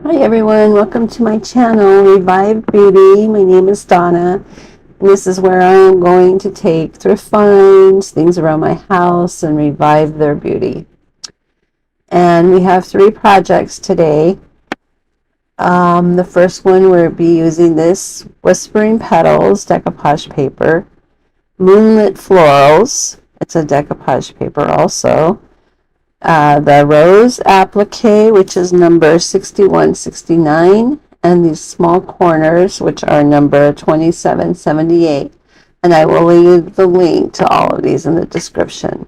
Hi everyone, welcome to my channel, Revive Beauty. My name is Donna. And this is where I am going to take thrift finds, things around my house, and revive their beauty. And we have 3 projects today. The first one we'll be using this Whispering Petals decoupage paper, Moonlit Florals. It's a decoupage paper also. The rose applique, which is number 6169, and these small corners, which are number 2778. And I will leave the link to all of these in the description.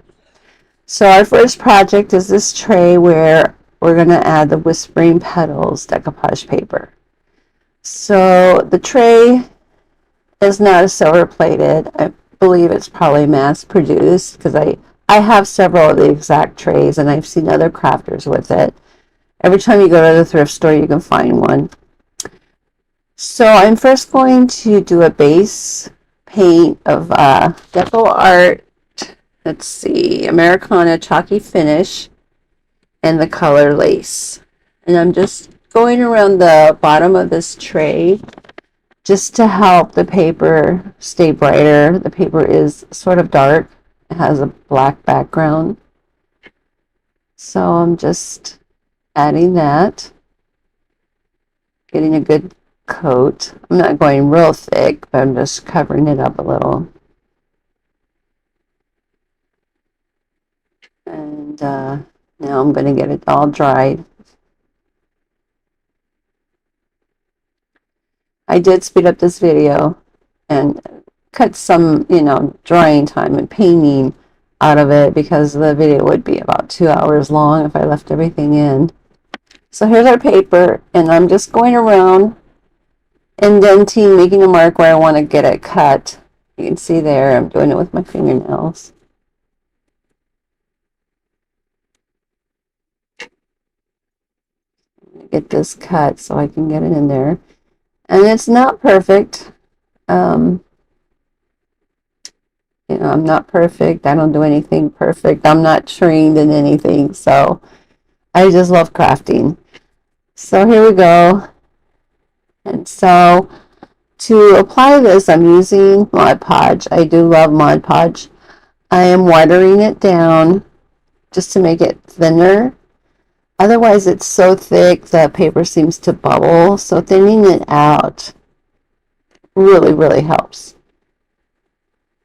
So our first project is this tray where we're going to add the Whispering Petals decoupage paper. So the tray is not a silver plated. I believe it's probably mass produced because I have several of the exact trays and I've seen other crafters with it. Every time you go to the thrift store you can find one. So I'm first going to do a base paint of Deco Art, let's see, Americana Chalky Finish and the color Lace. And I'm just going around the bottom of this tray just to help the paper stay brighter. The paper is sort of dark. It has a black background. So I'm just adding that, getting a good coat. I'm not going real thick, but I'm just covering it up a little. And now I'm going to get it all dried. I did speed up this video and cut some, drying time and painting out of it because the video would be about 2 hours long if I left everything in. So here's our paper, and I'm just going around indenting, making a mark where I want to get it cut. You can see there, I'm doing it with my fingernails. Get this cut so I can get it in there. And it's not perfect. I'm not perfect. I don't do anything perfect. I'm not trained in anything, so I just love crafting. So here we go. And so to apply this, I'm using Mod Podge. I do love Mod Podge. I am watering it down just to make it thinner. Otherwise, it's so thick the paper seems to bubble. So thinning it out really, really helps.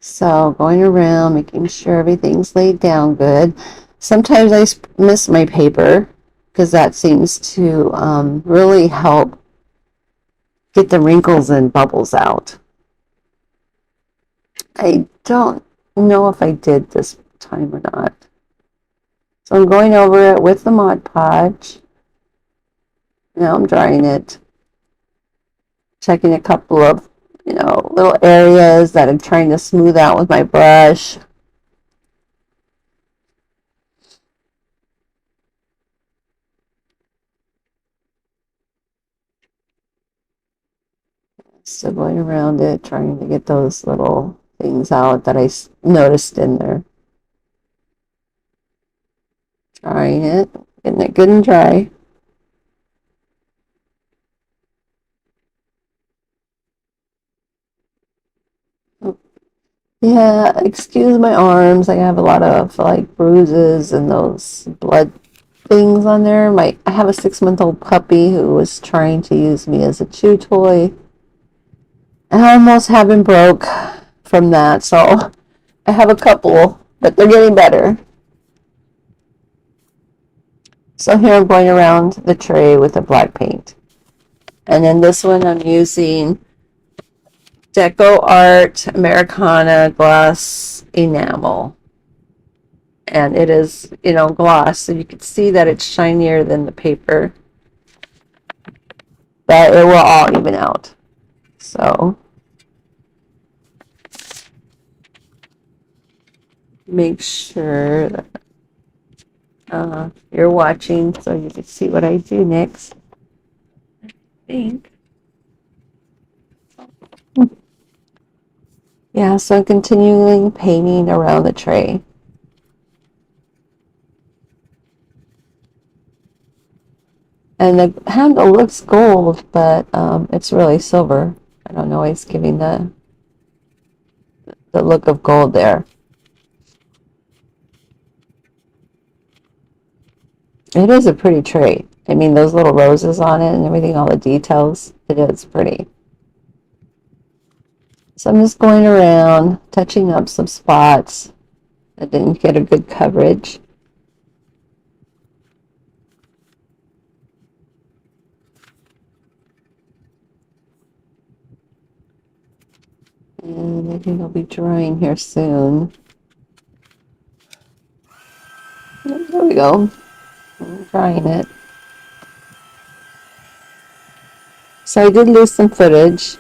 So going around, making sure everything's laid down good. Sometimes I miss my paper because that seems to really help get the wrinkles and bubbles out. I don't know if I did this time or not. So I'm going over it with the Mod Podge. Now I'm drying it. Checking a couple of, little areas that I'm trying to smooth out with my brush. Still going around it, trying to get those little things out that I noticed in there. Drying it, getting it good and dry. Yeah, excuse my arms. I have a lot of bruises and those blood things on there. I have a 6-month-old puppy who was trying to use me as a chew toy. I almost have him broke from that, so I have a couple, but they're getting better. So here I'm going around the tray with the black paint. And then this one I'm using Deco Art Americana Gloss Enamel. And it is, gloss, so you can see that it's shinier than the paper. But it will all even out. So make sure that you're watching so you can see what I do next. I think. Yeah, so I'm continuing painting around the tray. And the handle looks gold, but it's really silver. I don't know why it's giving the look of gold there. It is a pretty tray. I mean, those little roses on it and everything, all the details, it is pretty. So I'm just going around, touching up some spots. I didn't get a good coverage. And I think I'll be drying here soon. There we go. I'm drying it. So I did lose some footage.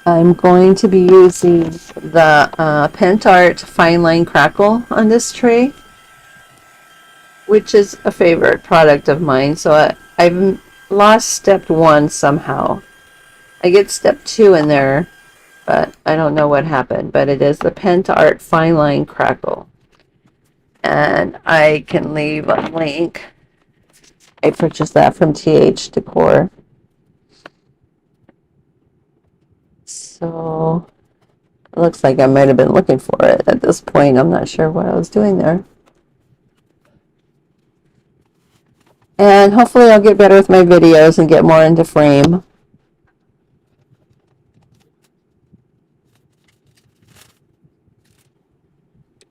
I'm going to be using the Pent Art Fine Line Crackle on this tray, which is a favorite product of mine. So I've lost step 1 somehow. I get step 2 in there, but I don't know what happened. But it is the Pent Art Fine Line Crackle. And I can leave a link. I purchased that from ThDecor. So it looks like I might have been looking for it at this point. I'm not sure what I was doing there. And hopefully I'll get better with my videos and get more into frame.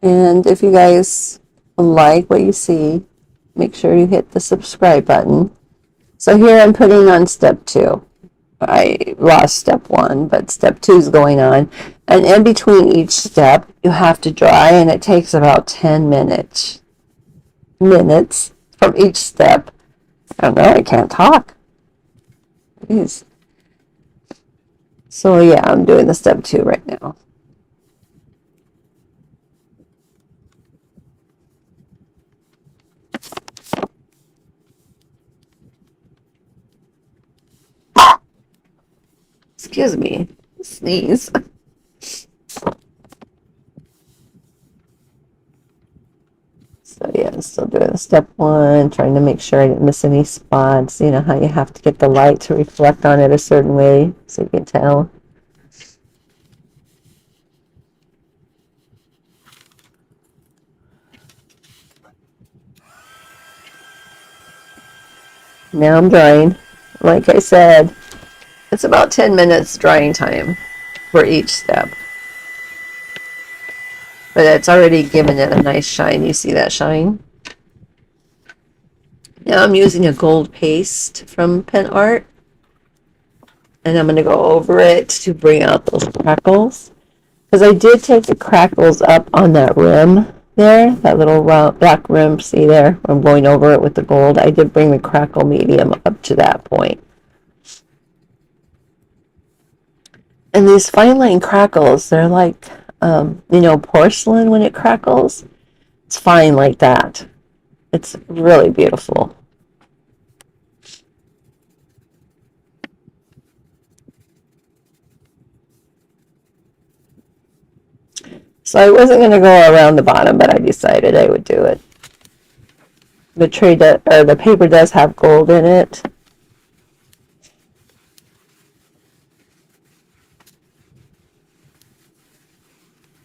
And if you guys like what you see, make sure you hit the subscribe button. So here I'm putting on step 2. I lost step 1, but step 2 is going on. And in between each step, you have to dry, and it takes about 10 minutes from each step. I don't know, I can't talk. Jeez. So yeah, I'm doing the step 2 right now. Excuse me, sneeze. So yeah, still doing step 1, trying to make sure I didn't miss any spots. You know how you have to get the light to reflect on it a certain way so you can tell. Now I'm drying. Like I said, it's about 10 minutes drying time for each step. But it's already given it a nice shine. You see that shine? Now I'm using a gold paste from Pen Art. And I'm going to go over it to bring out those crackles. Because I did take the crackles up on that rim there. That little round, black rim, see there? I'm going over it with the gold. I did bring the crackle medium up to that point. And these fine line crackles, they're like, you know, porcelain when it crackles. It's fine like that. It's really beautiful. So I wasn't going to go around the bottom, but I decided I would do it. The tray or the paper does have gold in it.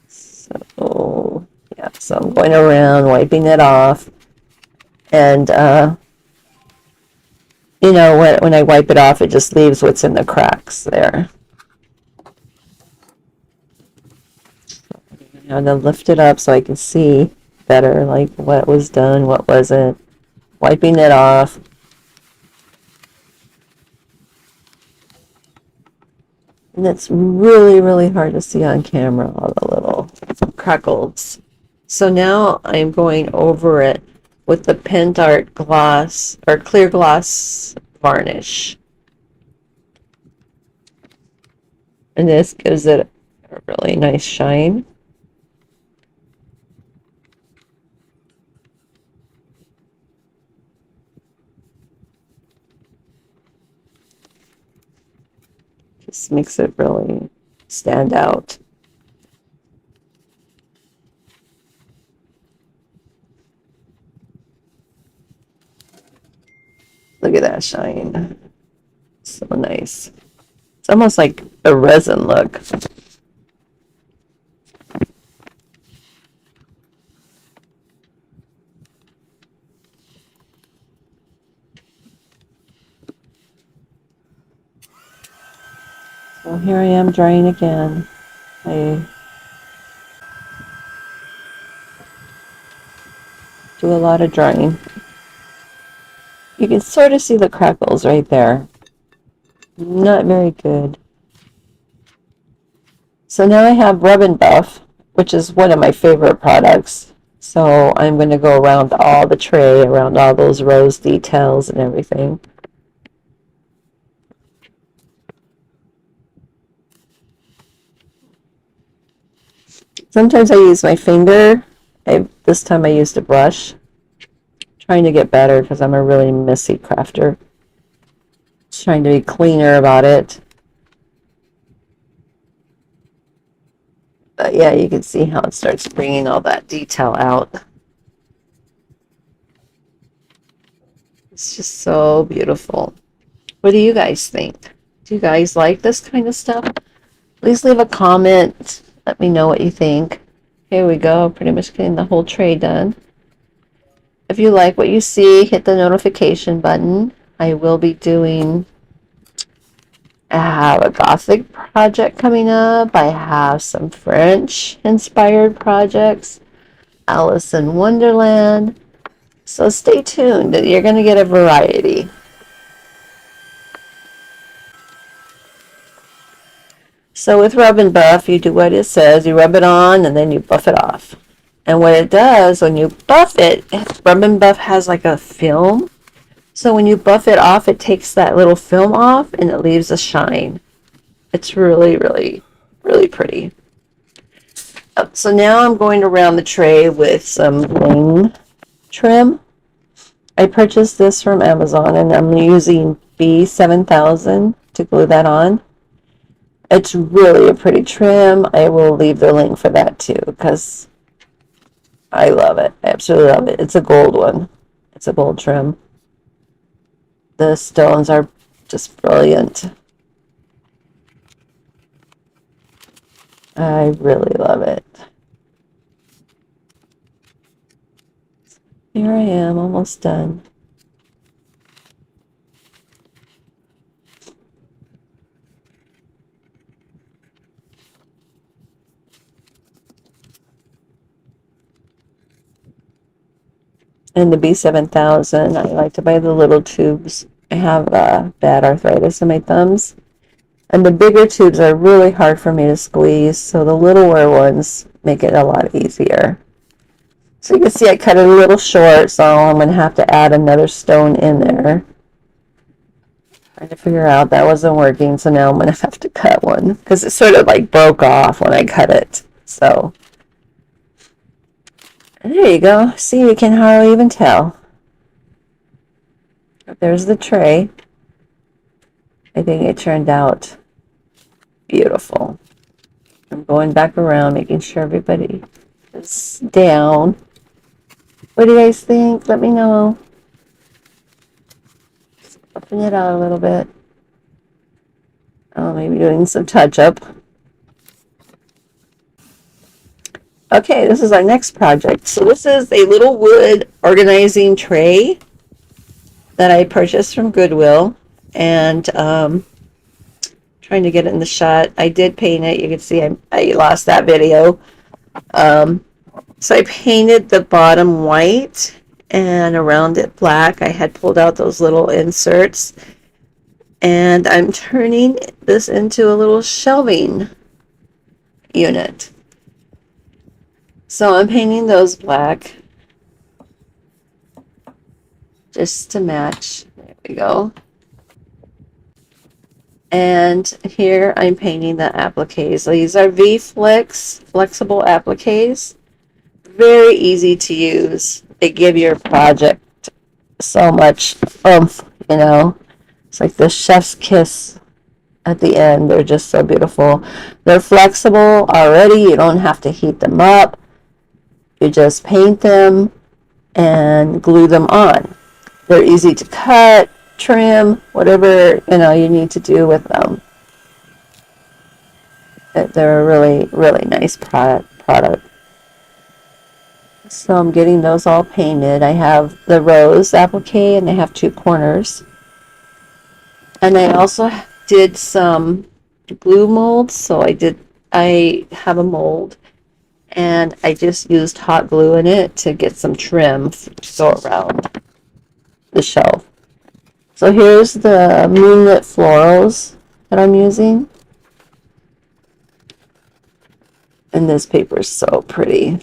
So yeah, so I'm going around wiping it off, and you know, when I wipe it off, it just leaves what's in the cracks there. I'm gonna lift it up so I can see better, like what was done, what wasn't. Wiping it off. And it's really, really hard to see on camera, all the little crackles. So now I'm going over it with the Pent Art gloss or clear gloss varnish. And this gives it a really nice shine. Just makes it really stand out. Look at that that shine. So nice. It's almost like a resin look. So here I am drying again. I do a lot of drying. You can sort of see the crackles right there. Not very good. So now I have Rub and Buff, which is one of my favorite products. So I'm going to go around all the tray, around all those rose details and everything. Sometimes I use my finger. This time I used a brush. Trying to get better because I'm a really messy crafter. Just trying to be cleaner about it. But yeah, you can see how it starts bringing all that detail out. It's just so beautiful. What do you guys think? Do you guys like this kind of stuff? Please leave a comment. Let me know what you think. Here we go. Pretty much getting the whole tray done. If you like what you see, hit the notification button. I will be doing... I have a Gothic project coming up. I have some French-inspired projects. Alice in Wonderland. So stay tuned. You're going to get a variety. So with Rub and Buff, you do what it says. You rub it on and then you buff it off. And what it does, when you buff it, Rub and Buff has like a film. So when you buff it off, it takes that little film off and it leaves a shine. It's really, really, really pretty. So now I'm going to round the tray with some bling trim. I purchased this from Amazon and I'm using B7000 to glue that on. It's really a pretty trim. I will leave the link for that too because I love it. I absolutely love it. It's a gold one. It's a gold trim. The stones are just brilliant. I really love it. Here I am, almost done. And the B7000, I like to buy the little tubes. I have bad arthritis in my thumbs. And the bigger tubes are really hard for me to squeeze, so the littler ones make it a lot easier. So you can see I cut it a little short, so I'm going to have to add another stone in there. Trying to figure out that wasn't working, so now I'm going to have to cut one because it sort of like broke off when I cut it. So there you go. See, you can hardly even tell. There's the tray. I think it turned out beautiful. I'm going back around, making sure everybody is down. What do you guys think? Let me know. Open it out a little bit. Oh, maybe doing some touch-up. Okay, this is our next project. So this is a little wood organizing tray that I purchased from Goodwill. And trying to get it in the shot. I did paint it. You can see I lost that video. So I painted the bottom white and around it black. I had pulled out those little inserts. And I'm turning this into a little shelving unit. So I'm painting those black just to match. There we go. And here I'm painting the appliques. These are V-Flex flexible appliques. Very easy to use. They give your project so much oomph, you know. It's like the chef's kiss at the end. They're just so beautiful. They're flexible already. You don't have to heat them up. You just paint them and glue them on. They're easy to cut. trim, whatever, you need to do with them. They're a really, really nice product. So I'm getting those all painted. I have the rose applique and they have 2 corners. And I also did some glue molds. So I have a mold and I just used hot glue in it to get some trim to go around the shelf. So here's the moonlit florals that I'm using. And this paper is so pretty.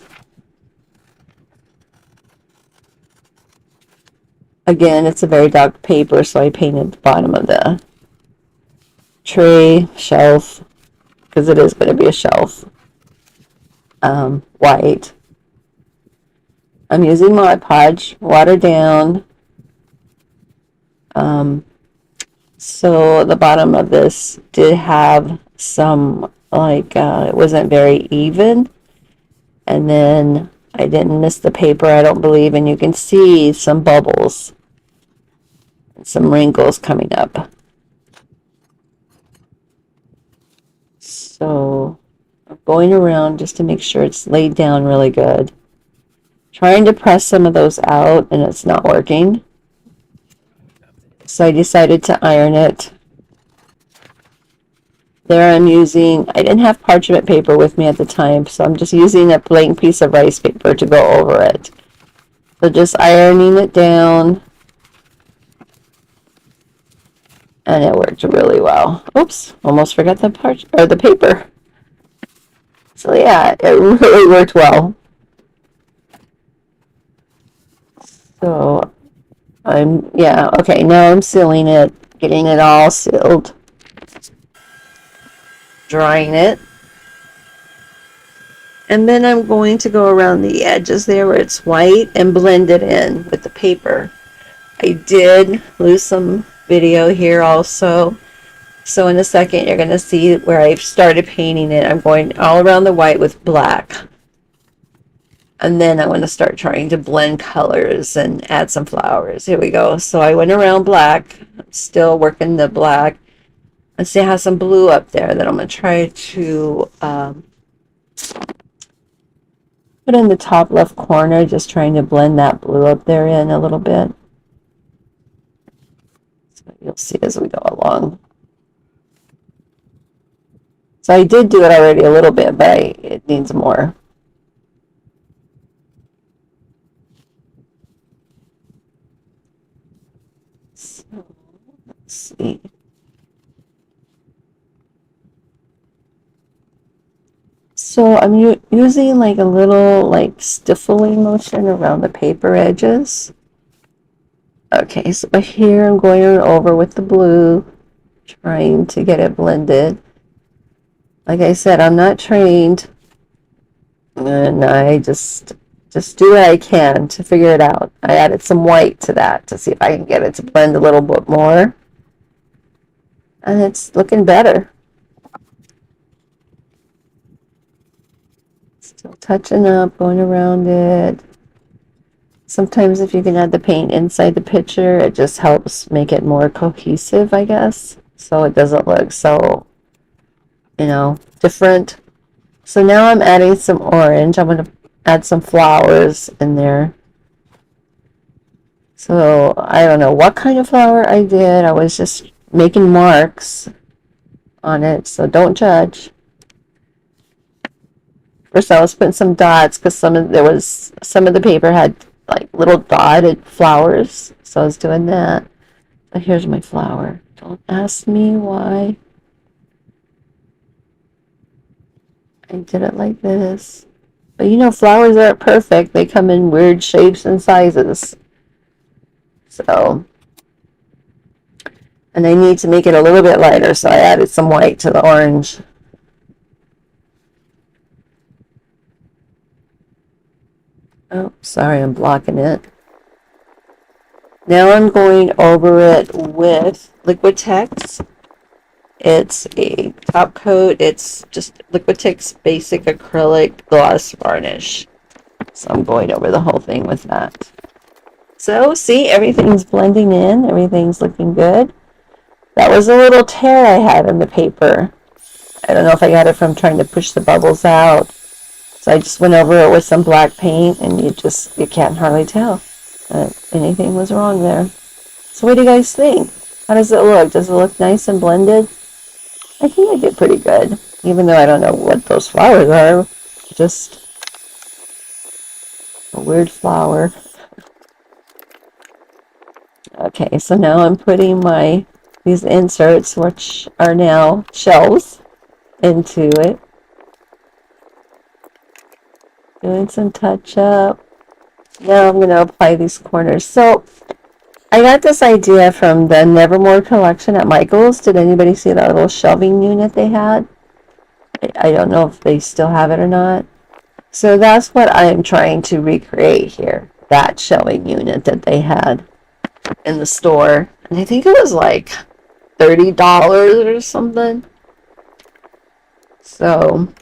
Again, it's a very dark paper, so I painted the bottom of the tray, shelf, because it is going to be a shelf, white. I'm using Mod Podge, watered down. So the bottom of this did have some, it wasn't very even. And then I didn't miss the paper, I don't believe, and you can see some bubbles. Some wrinkles coming up. So I'm going around just to make sure it's laid down really good. Trying to press some of those out and it's not working. So I decided to iron it. There I didn't have parchment paper with me at the time, so I'm just using a blank piece of rice paper to go over it. So just ironing it down. And it worked really well. Oops, almost forgot the the paper. So yeah, it really worked well. So okay, now I'm sealing it, getting it all sealed. Drying it. And then I'm going to go around the edges there where it's white and blend it in with the paper. I did lose some video here also. So in a second you're going to see where I've started painting it. I'm going all around the white with black. And then I'm going to start trying to blend colors and add some flowers. Here we go. So I went around black. I'm still working the black. I see I have some blue up there that I'm going to try to put in the top left corner. Just trying to blend that blue up there in a little bit. You'll see as we go along. So I did do it already a little bit, but it needs more. So let's see. So I'm using like a little stiffling motion around the paper edges. Okay, so here I'm going over with the blue, trying to get it blended. Like I said, I'm not trained, and I just do what I can to figure it out. I added some white to that to see if I can get it to blend a little bit more, and it's looking better. Still touching up, going around it. Sometimes if you can add the paint inside the picture, it just helps make it more cohesive, I guess. So it doesn't look so, different. So now I'm adding some orange. I'm going to add some flowers in there. So I don't know what kind of flower I did. I was just making marks on it, so don't judge. First I was putting some dots because some of the paper had little dotted flowers, so I was doing that. But here's my flower. Don't ask me why I did it like this. But flowers aren't perfect. They come in weird shapes and sizes. So, and I need to make it a little bit lighter, so I added some white to the orange. Oh, sorry, I'm blocking it. Now I'm going over it with Liquitex. It's a top coat. It's just Liquitex Basic Acrylic Gloss Varnish. So I'm going over the whole thing with that. So see, everything's blending in. Everything's looking good. That was a little tear I had in the paper. I don't know if I got it from trying to push the bubbles out. So I just went over it with some black paint, and you can't hardly tell that anything was wrong there. So what do you guys think? How does it look? Does it look nice and blended? I think I did pretty good, even though I don't know what those flowers are. Just a weird flower. Okay, so now I'm putting these inserts, which are now shelves, into it. Doing some touch up. Now I'm going to apply these corners. So I got this idea from the Nevermore collection at Michael's. Did anybody see that little shelving unit they had? I don't know if they still have it or not. So that's what I'm trying to recreate here. That shelving unit that they had in the store. And I think it was like $30 or something. So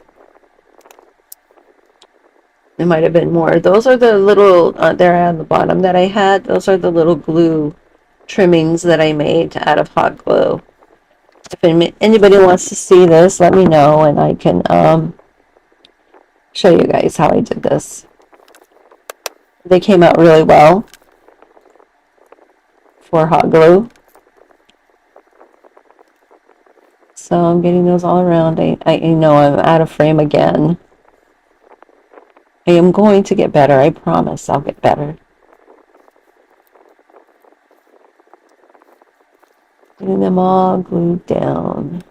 it might have been more. Those are the little, there on the bottom that I had. Those are the little glue trimmings that I made out of hot glue. If anybody wants to see this, let me know, and I can show you guys how I did this. They came out really well for hot glue. So I'm getting those all around. I know I'm out of frame again. I am going to get better. I promise I'll get better. Getting them all glued down.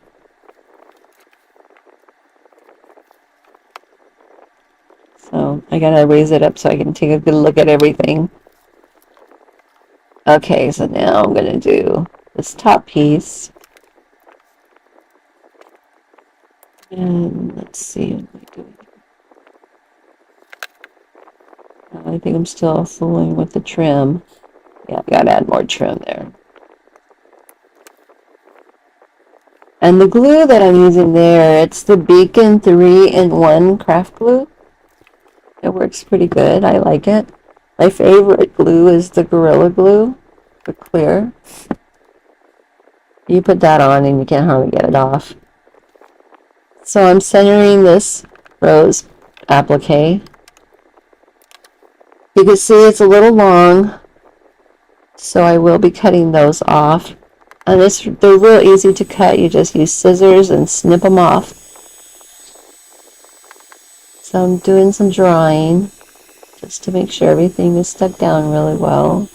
So I gotta raise it up so I can take a good look at everything. Okay, so now I'm gonna do this top piece. And let's see what am I doing. I think I'm still fooling with the trim. Yeah, I gotta add more trim there. And the glue that I'm using there, it's the Beacon 3-in-1 craft glue. It works pretty good. I like it. My favorite glue is the Gorilla Glue, the clear. You put that on and you can't hardly get it off. So I'm centering this rose applique. You can see it's a little long, so I will be cutting those off. And they're real easy to cut. You just use scissors and snip them off. So I'm doing some drawing just to make sure everything is stuck down really well.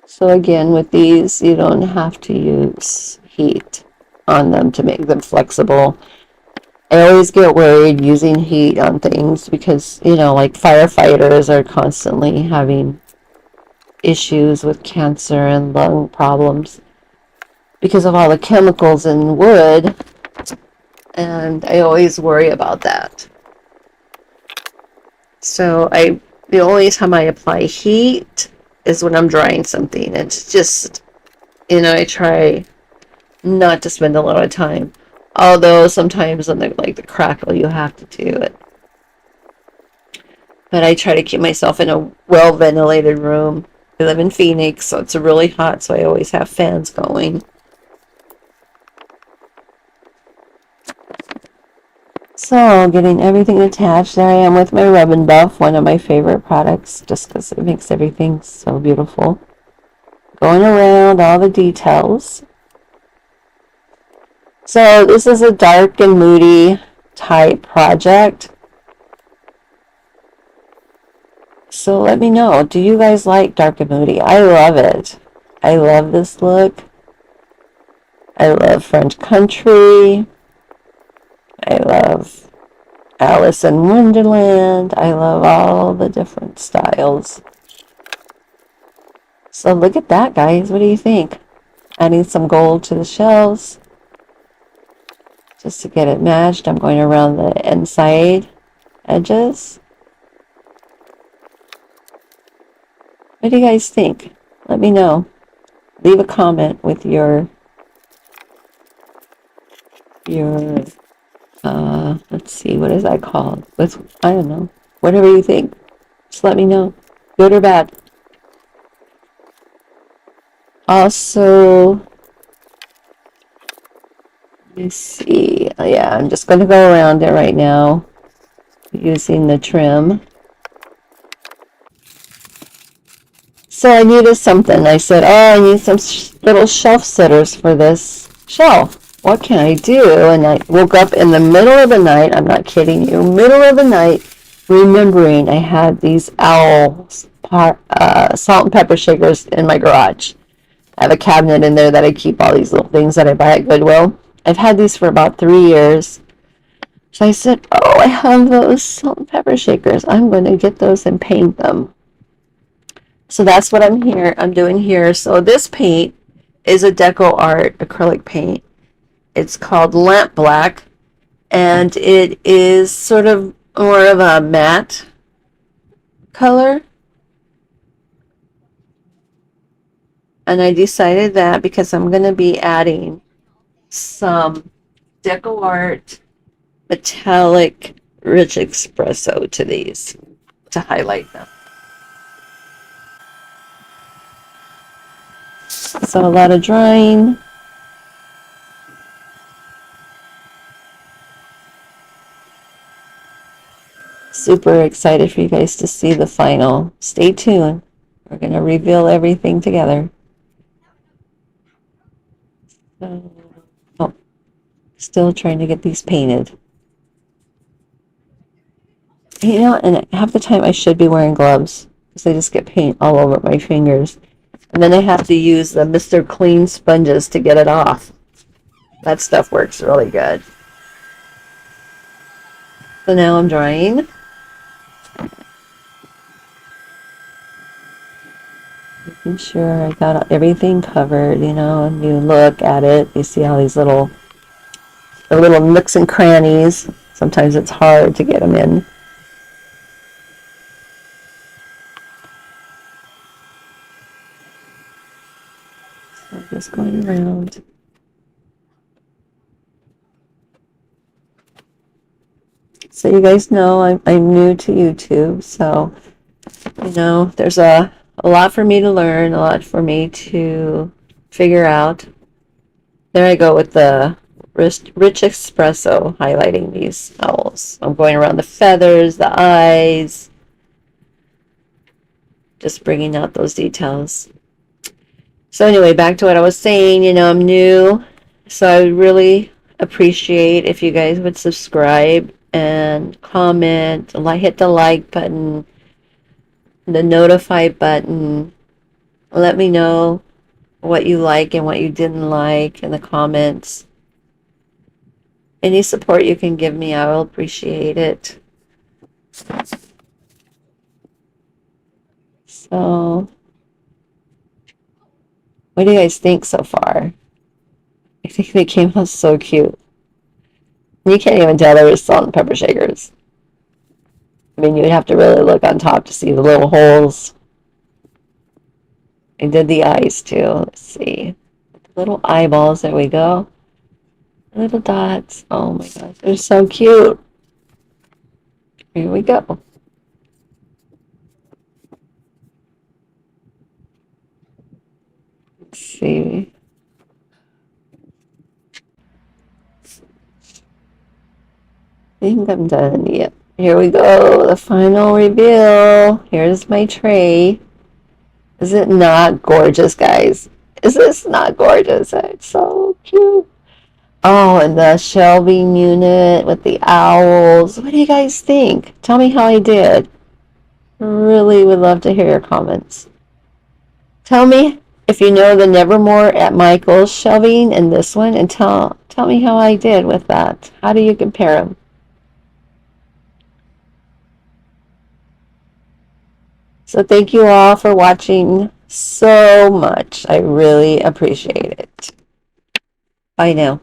So again, with these, you don't have to use heat on them to make them flexible. I always get worried using heat on things because, you know, like firefighters are constantly having issues with cancer and lung problems because of all the chemicals in wood, and I always worry about that. So the only time I apply heat is when I'm drying something. It's just, you know, I try not to spend a lot of time. Although sometimes on the crackle you have to do it. But I try to keep myself in a well ventilated room. I live in Phoenix, so it's really hot, so I always have fans going. So, getting everything attached. There I am with my Rub and Buff, one of my favorite products, just because it makes everything so beautiful. Going around all the details. So, this is a dark and moody type project. So let me know, do you guys like dark and moody? I love it. I love this look. I love French country. I love Alice in Wonderland. I love all the different styles. So look at that, guys. What do you think? Adding some gold to the shelves just to get it matched. I'm going around the inside edges. What do you guys think? Let me know. Leave a comment with your let's see, what is that called? With, I don't know. Whatever you think, just let me know, good or bad. Also, let me see. Yeah, I'm just going to go around it right now using the trim. So I needed something. I said, oh, I need some little shelf sitters for this shelf. What can I do? And I woke up in the middle of the night. I'm not kidding you. Middle of the night, remembering I had these owl salt and pepper shakers in my garage. I have a cabinet in there that I keep all these little things that I buy at Goodwill. I've had these for about 3 years. So I said, oh, I have those salt and pepper shakers. I'm going to get those and paint them. So that's what I'm doing here. So this paint is a Deco Art acrylic paint. It's called Lamp Black, and it is sort of more of a matte color. And I decided that because I'm going to be adding some Deco Art metallic rich espresso to these to highlight them. So a lot of drying. Super excited for you guys to see the final. Stay tuned. We're going to reveal everything together. So, oh, still trying to get these painted. You know, and half the time I should be wearing gloves because I just get paint all over my fingers. And then I have to use the Mr. Clean sponges to get it off. That stuff works really good. So now I'm drying. Making sure I got everything covered, you know, and you look at it, you see all these little nooks and crannies. Sometimes it's hard to get them in. So I'm just going around. So you guys know I'm new to YouTube, so you know there's a lot for me to learn, a lot for me to figure out. There I go with the rich espresso highlighting these owls. I'm going around the feathers, the eyes, just bringing out those details. So anyway, back to what I was saying, you know, I'm new, so I would really appreciate if you guys would subscribe and comment, hit the like button, the notify button. Let me know what you like and what you didn't like in the comments. Any support you can give me, I will appreciate it. So, what do you guys think so far? I think they came out so cute. You can't even tell they were salt and pepper shakers. I mean, you'd have to really look on top to see the little holes. I did the eyes too. Let's see. Little eyeballs. There we go. Little dots. Oh my gosh, they're so cute. Here we go. Let's see. I think I'm done. Yep. Here we go. The final reveal. Here's my tray. Is it not gorgeous, guys? Is this not gorgeous? It's so cute. Oh, and the shelving unit with the owls. What do you guys think? Tell me how I did. Really would love to hear your comments. Tell me if you know the Nevermore at Michael's shelving and this one, and tell me how I did with that. How do you compare them? So thank you all for watching so much. I really appreciate it. Bye now.